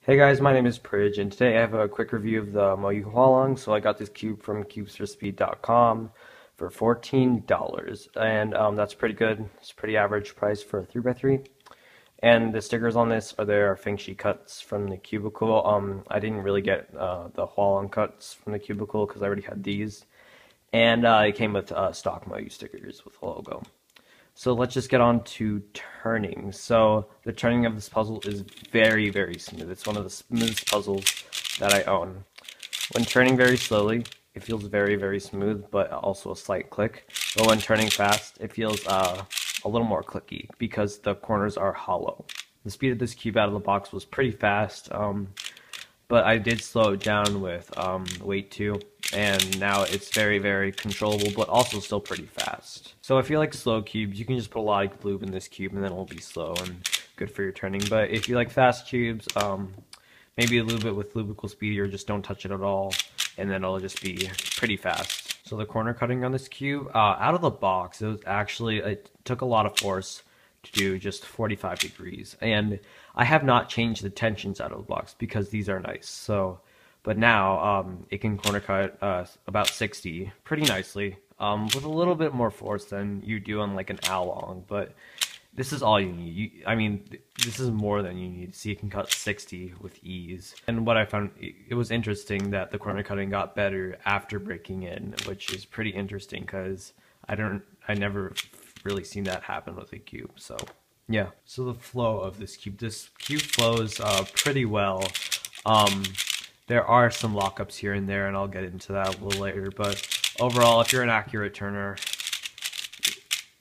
Hey guys, my name is Pridge, and today I have a quick review of the Moyu Hualong. So I got this cube from cubesforspeed.com for $14, and that's pretty good. It's a pretty average price for a 3x3. And the stickers on this are their feng shui cuts from the cubicle. I didn't really get the Hualong cuts from the cubicle because I already had these. And it came with stock Moyu stickers with the logo. So let's just get on to turning. So the turning of this puzzle is very, very smooth. It's one of the smoothest puzzles that I own. When turning very slowly, it feels very, very smooth, but also a slight click. But when turning fast, it feels a little more clicky because the corners are hollow. The speed of this cube out of the box was pretty fast, but I did slow it down with weight 2, and now it's very, very controllable, but also still pretty fast. So if you like slow cubes, you can just put a lot of lube in this cube, and then it'll be slow and good for your turning. But if you like fast cubes, maybe a little bit with lube equals speed, or just don't touch it at all, and then it'll just be pretty fast. So the corner cutting on this cube, out of the box, it took a lot of force to do just 45 degrees, and I have not changed the tensions out of the box because these are nice. So, but now it can corner cut about 60 pretty nicely, with a little bit more force than you do on like an Hualong. But this is all you need. I mean, this is more than you need. See, it can cut 60 with ease. And what I found, it was interesting that the corner cutting got better after breaking in, which is pretty interesting because I never really seen that happen with a cube. So yeah. So the flow of this cube flows pretty well. There are some lockups here and there, and I'll get into that a little later. But overall, if you're an accurate turner,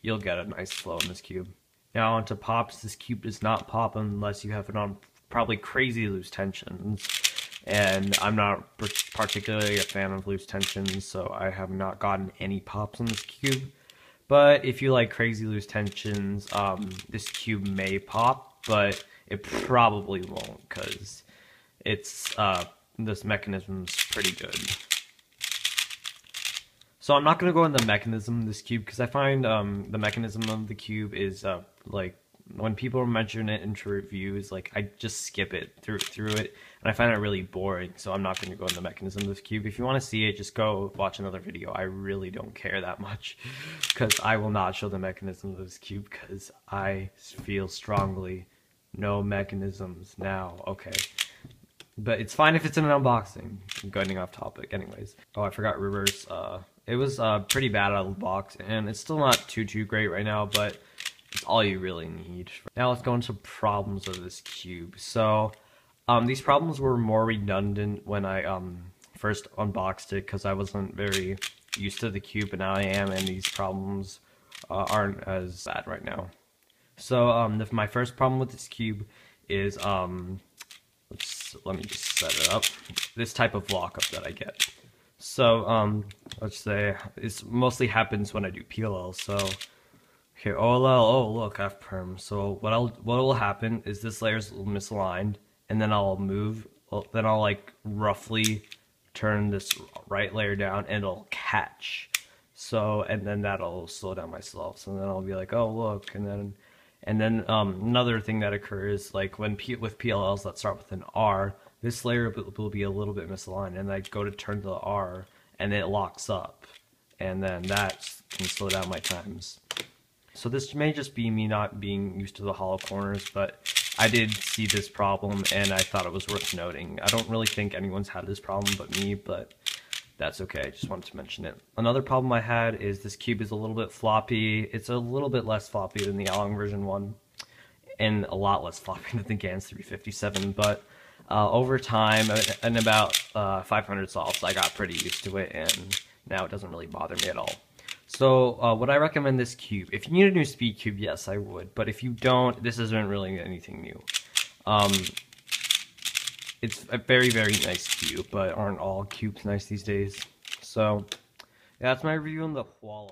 you'll get a nice flow in this cube. Now onto pops. This cube does not pop unless you have it on probably crazy loose tensions. And I'm not particularly a fan of loose tensions, so I have not gotten any pops on this cube. But if you like crazy loose tensions, this cube may pop, but it probably won't because it's this mechanism's pretty good. So I'm not going to go into the mechanism of this cube because I find the mechanism of the cube is like when people mention it into reviews, like I just skip it through it, and I find it really boring. So I'm not going to go into the mechanism of this cube. If you want to see it, just go watch another video. I really don't care that much because I will not show the mechanism of this cube because I feel strongly no mechanisms now. Okay. But it's fine if it's in an unboxing. I'm getting off topic anyways. Oh, I forgot reverse. It was pretty bad out of the box, and it's still not too great right now, but it's all you really need. Now let's go into problems of this cube. So these problems were more redundant when I first unboxed it because I wasn't very used to the cube, but now I am, and these problems aren't as bad right now. So my first problem with this cube is let me just set it up. This type of lockup that I get. So let's say this mostly happens when I do PLL. So here, oh look, I have perm. So what will happen is this layer's misaligned, and then I'll move. Then I'll like roughly turn this right layer down, and it'll catch. So and then that'll slow down myself. So then I'll be like, oh look, and then another thing that occurs, like with PLLs that start with an R, this layer will be a little bit misaligned, and I go to turn to the R, and it locks up, and then that can slow down my times. So this may just be me not being used to the hollow corners, but I did see this problem, and I thought it was worth noting. I don't really think anyone's had this problem but me, but that's okay. I just wanted to mention it. Another problem I had is this cube is a little bit floppy. It's a little bit less floppy than the Hualong version 1, and a lot less floppy than the GANS 357, but over time, and about 500 solves, I got pretty used to it, and now it doesn't really bother me at all. So would I recommend this cube? If you need a new speed cube, yes, I would, but if you don't, this isn't really anything new. It's a very, very nice cube, but aren't all cubes nice these days? So, yeah, that's my review on the Hualong.